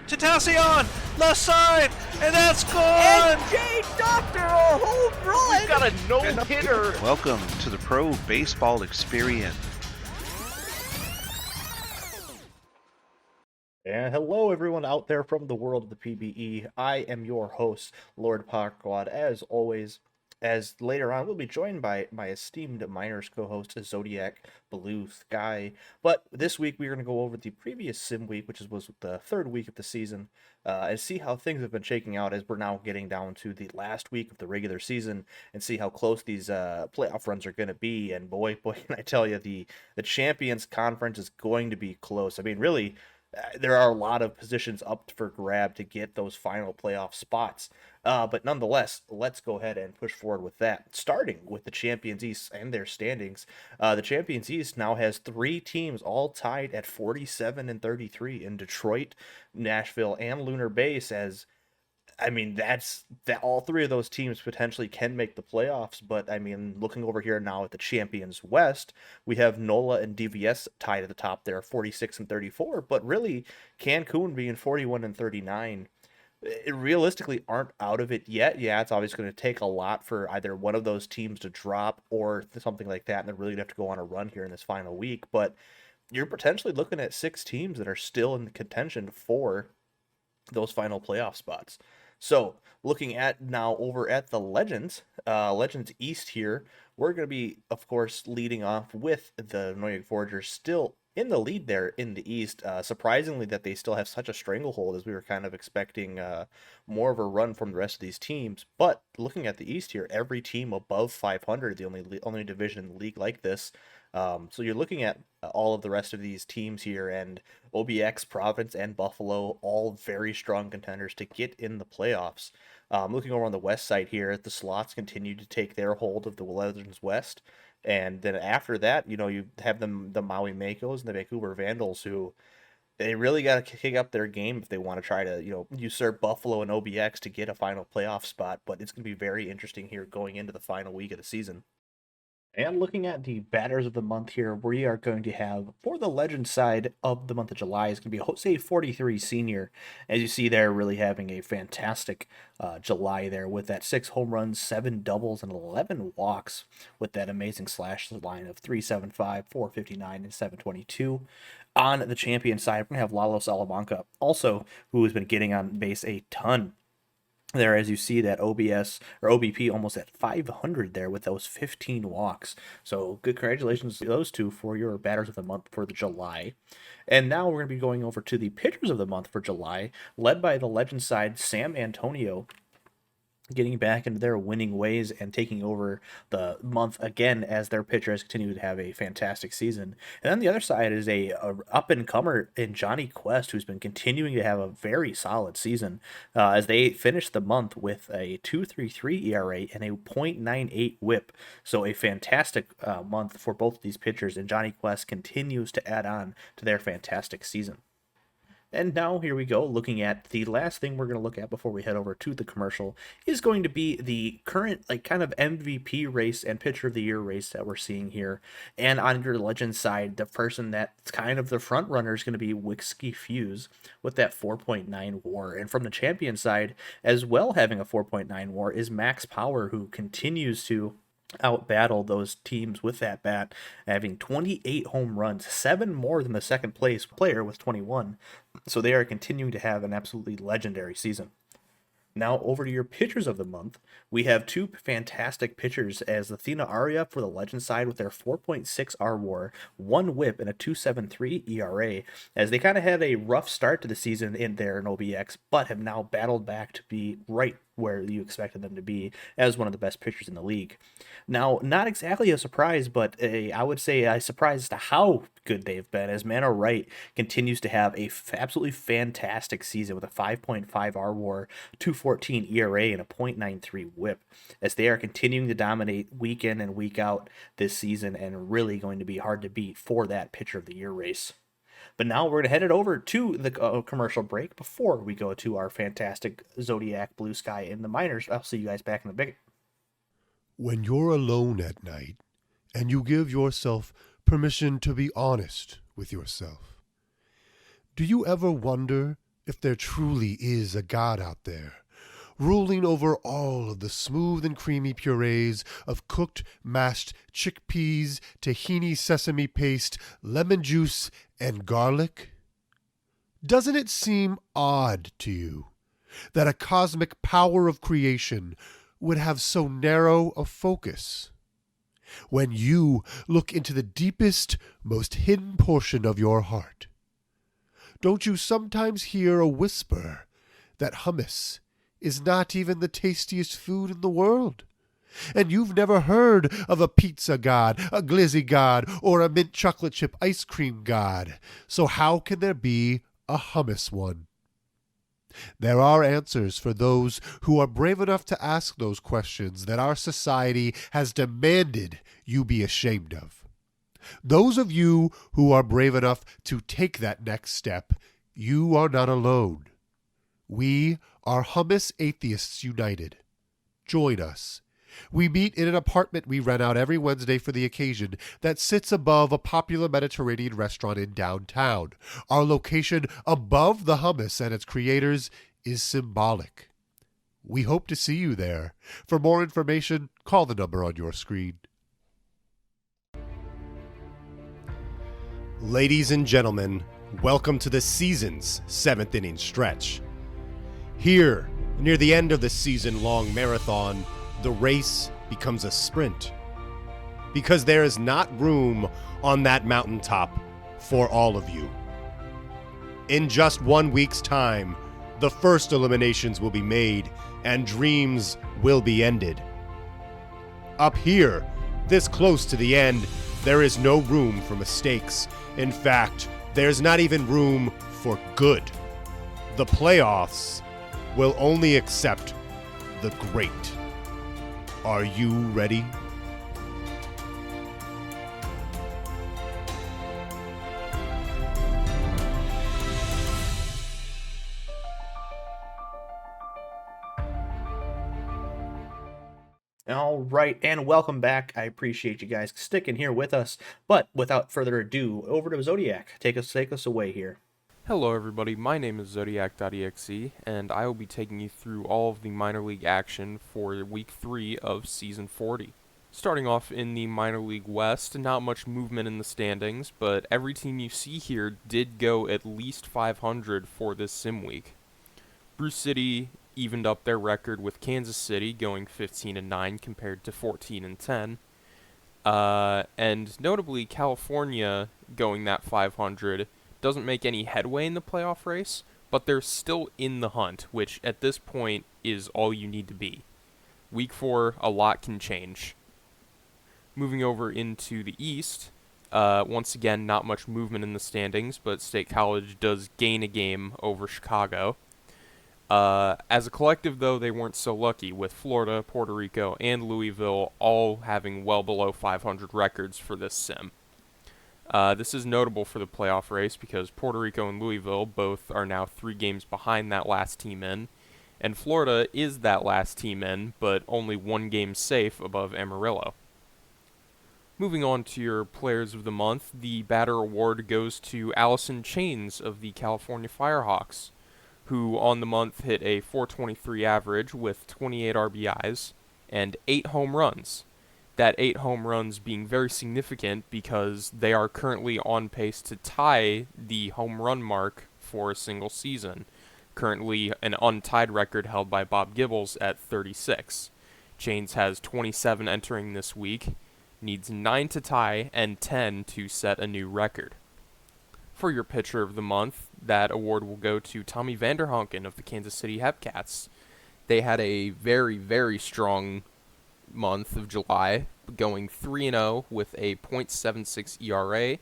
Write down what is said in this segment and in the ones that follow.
Tentacion, left side, and that's gone! And Jay Doctor, a home run! We've got a no-hitter! Welcome to the Pro Baseball Experience. And hello everyone out there from the world of the PBE. I am your host, Lord Parquad, as always. As later on, we'll be joined by my esteemed minors co-host, Zodiac, Blue Sky. But this week, we're going to go over the previous sim week, which was the third week of the season, and see how things have been shaking out as we're now getting down to the last week of the regular season, and see how close these playoff runs are going to be. And boy, can I tell you, the Champions Conference is going to be close. I mean, really, there are a lot of positions up for grab to get those final playoff spots. But nonetheless, let's go ahead and push forward with that. Starting with the Champions East and their standings. The Champions East now has 3 teams all tied at 47 and 33 in Detroit, Nashville, and Lunar Base. As I mean, that all 3 of those teams potentially can make the playoffs. But I mean, looking over here now at the Champions West, we have NOLA and DVS tied at the top there, 46 and 34. But really, Cancun being 41 and 39. It realistically aren't out of it yet. Yeah, it's obviously going to take a lot for either one of those teams to drop or something like that, and they're really going to have to go on a run here in this final week. But you're potentially looking at 6 teams that are still in contention for those final playoff spots. So looking at now over at the Legends East here, we're going to be, of course, leading off with the Noyak Forgers still in the lead there in the East. Surprisingly that they still have such a stranglehold, as we were kind of expecting more of a run from the rest of these teams. But looking at the East here, every team above 500, the only division in the league like this. So you're looking at all of the rest of these teams here, and OBX, Providence, and Buffalo, all very strong contenders to get in the playoffs. Looking over on the west side here, the Slots continue to take their hold of the Legends West. And then after that, you have the Maui Makos and the Vancouver Vandals, who they really got to kick up their game if they want to try to, usurp Buffalo and OBX to get a final playoff spot. But it's going to be very interesting here going into the final week of the season. And looking at the batters of the month here, we are going to have, for the Legend side of the month of July, is going to be Jose 43 Sr. As you see there, really having a fantastic July there with that 6 home runs, 7 doubles, and 11 walks with that amazing slash line of 375, 459, and 722. On the champion side, we're going to have Lalo Salamanca, also, who has been getting on base a ton there, as you see that OBS or OBP almost at 500 there with those 15 walks. So good congratulations to those two for your batters of the month for the July. And now we're going to be going over to the pitchers of the month for July, led by the Legend side, Sam Antonio, getting back into their winning ways and taking over the month again as their pitcher has continued to have a fantastic season. And on the other side is a up-and-comer in Johnny Quest, who's been continuing to have a very solid season as they finished the month with a 2.33 ERA and a .98 whip. So a fantastic month for both of these pitchers, and Johnny Quest continues to add on to their fantastic season. And now here we go, looking at the last thing we're going to look at before we head over to the commercial is going to be the current kind of MVP race and pitcher of the year race that we're seeing here. And on your Legend side, the person that's kind of the front runner is going to be Whiskey Fuse with that 4.9 WAR. And from the champion side, as well having a 4.9 WAR, is Max Power, who continues to out-battle those teams with that bat, having 28 home runs, 7 more than the second place player with 21. So they are continuing to have an absolutely legendary season. Now over to your pitchers of the month. We have 2 fantastic pitchers as Athena Arya for the Legend side with their 4.6 R WAR, 1 whip, and a 2.73 ERA, as they kind of had a rough start to the season in there in OBX, but have now battled back to be right where you expected them to be as one of the best pitchers in the league. Now, not exactly a surprise, but I would say a surprise as to how good they've been, as Mano Wright continues to have a absolutely fantastic season with a 5.5 R WAR, 2.14 ERA, and a .93 whip, as they are continuing to dominate week in and week out this season, and really going to be hard to beat for that pitcher of the year race. But now we're going to head it over to the commercial break before we go to our fantastic Zodiac, Blue Sky, and the minors. I'll see you guys back in a bit. When you're alone at night and you give yourself permission to be honest with yourself, do you ever wonder if there truly is a God out there, ruling over all of the smooth and creamy purees of cooked, mashed chickpeas, tahini sesame paste, lemon juice, and garlic? Doesn't it seem odd to you that a cosmic power of creation would have so narrow a focus? When you look into the deepest, most hidden portion of your heart, don't you sometimes hear a whisper that hummus is not even the tastiest food in the world? And you've never heard of a pizza god, a glizzy god, or a mint chocolate chip ice cream god. So how can there be a hummus one? There are answers for those who are brave enough to ask those questions that our society has demanded you be ashamed of. Those of you who are brave enough to take that next step, you are not alone. We are Hummus Atheists United. Join us. We meet in an apartment we rent out every Wednesday for the occasion that sits above a popular Mediterranean restaurant in downtown. Our location above the hummus and its creators is symbolic. We hope to see you there. For more information, call the number on your screen. Ladies and gentlemen, welcome to the season's 7th inning stretch. Here, near the end of the season-long marathon, the race becomes a sprint, because there is not room on that mountaintop for all of you. In just 1 week's time, the first eliminations will be made and dreams will be ended. Up here, this close to the end, there is no room for mistakes. In fact, there's not even room for good. The playoffs will only accept the great. Are you ready? All right, and welcome back. I appreciate you guys sticking here with us. But without further ado, over to Zodiac. Take us away here. Hello everybody, my name is Zodiac.exe, and I will be taking you through all of the minor league action for week 3 of season 40. Starting off in the minor league west, not much movement in the standings, but every team you see here did go at least 500 for this sim week. Bruce City evened up their record with Kansas City going 15-9 compared to 14-10. And notably, California going that 500 doesn't make any headway in the playoff race, but they're still in the hunt, which at this point is all you need to be. Week 4, a lot can change. Moving over into the East, once again, not much movement in the standings, but State College does gain a game over Chicago. As a collective, though, they weren't so lucky, with Florida, Puerto Rico, and Louisville all having well below 500 records for this sim. This is notable for the playoff race because Puerto Rico and Louisville both are now 3 games behind that last team in, and Florida is that last team in, but only 1 game safe above Amarillo. Moving on to your players of the month, the batter award goes to Allison Chains of the California Firehawks, who on the month hit a .423 average with 28 RBIs and 8 home runs. That 8 home runs being very significant because they are currently on pace to tie the home run mark for a single season, currently an untied record held by Bob Gibbles at 36. Chains has 27 entering this week, needs 9 to tie and 10 to set a new record. For your pitcher of the month, that award will go to Tommy Vanderhunken of the Kansas City Hepcats. They had a very, very strong month of July, going 3-0 with a .76 ERA,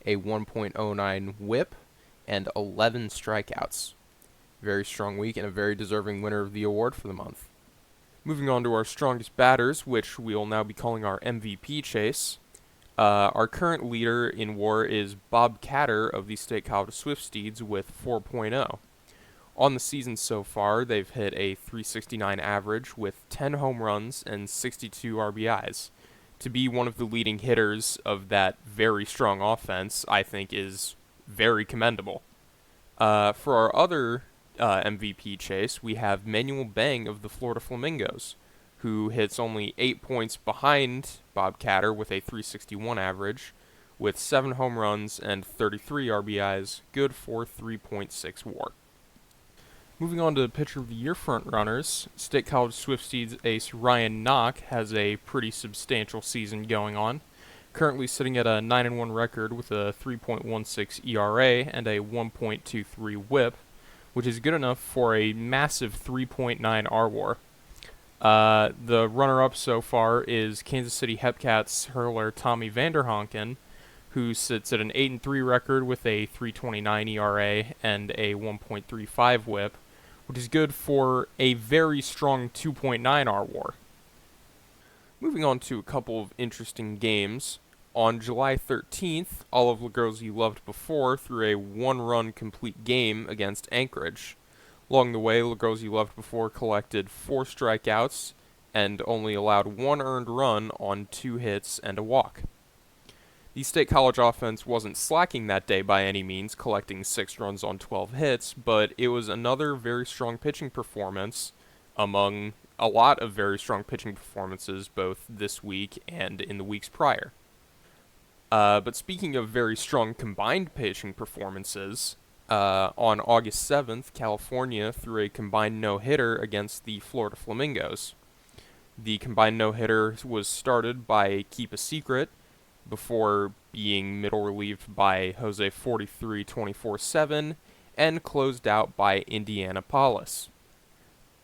a 1.09 WHIP, and 11 strikeouts. Very strong week and a very deserving winner of the award for the month. Moving on to our strongest batters, which we will now be calling our MVP chase. Our current leader in WAR is Bob Catter of the State College Swifsteeds with 4.0. On the season so far, they've hit a .369 average with 10 home runs and 62 RBIs. To be one of the leading hitters of that very strong offense, I think is very commendable. For our other MVP chase, we have Manuel Bang of the Florida Flamingos, who hits only 8 points behind Bob Catter with a 361 average, with 7 home runs and 33 RBIs, good for 3.6 WAR. Moving on to Pitcher of the Year frontrunners, State College Swifties ace Ryan Knock has a pretty substantial season going on, currently sitting at a 9-1 record with a 3.16 ERA and a 1.23 WHIP, which is good enough for a massive 3.9 RWAR. The runner-up so far is Kansas City Hepcats hurler Tommy Vanderhonken, who sits at an 8-3 record with a 3.29 ERA and a 1.35 WHIP, which is good for a very strong 2.9 RWAR. Moving on to a couple of interesting games. On July 13th, All of the Girls You Loved Before threw a one-run complete game against Anchorage. Along the way, the Girls You Loved Before collected 4 strikeouts and only allowed 1 earned run on 2 hits and a walk. The State College offense wasn't slacking that day by any means, collecting 6 runs on 12 hits, but it was another very strong pitching performance among a lot of very strong pitching performances both this week and in the weeks prior. But speaking of very strong combined pitching performances, on August 7th, California threw a combined no-hitter against the Florida Flamingos. The combined no-hitter was started by Keep a Secret, before being middle relieved by Jose 43 24/7 and closed out by Indiana Paulus.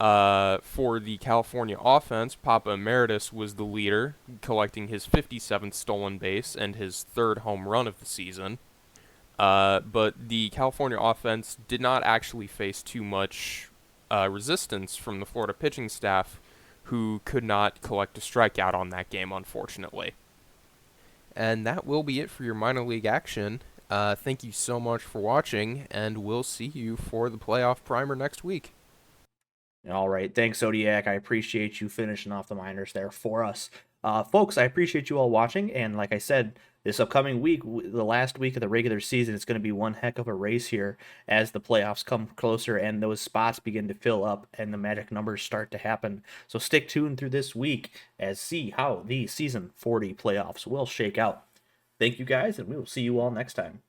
For the California offense, Papa Emeritus was the leader, collecting his 57th stolen base and his 3rd home run of the season. But the California offense did not actually face too much resistance from the Florida pitching staff, who could not collect a strikeout on that game, unfortunately. And that will be it for your minor league action. Thank you so much for watching, and we'll see you for the playoff primer next week. All right. Thanks, Zodiac. I appreciate you finishing off the minors there for us. Folks, I appreciate you all watching. And like I said, this upcoming week, the last week of the regular season, it's going to be one heck of a race here as the playoffs come closer and those spots begin to fill up and the magic numbers start to happen. So stick tuned through this week as see how the season 40 playoffs will shake out. Thank you guys, and we will see you all next time.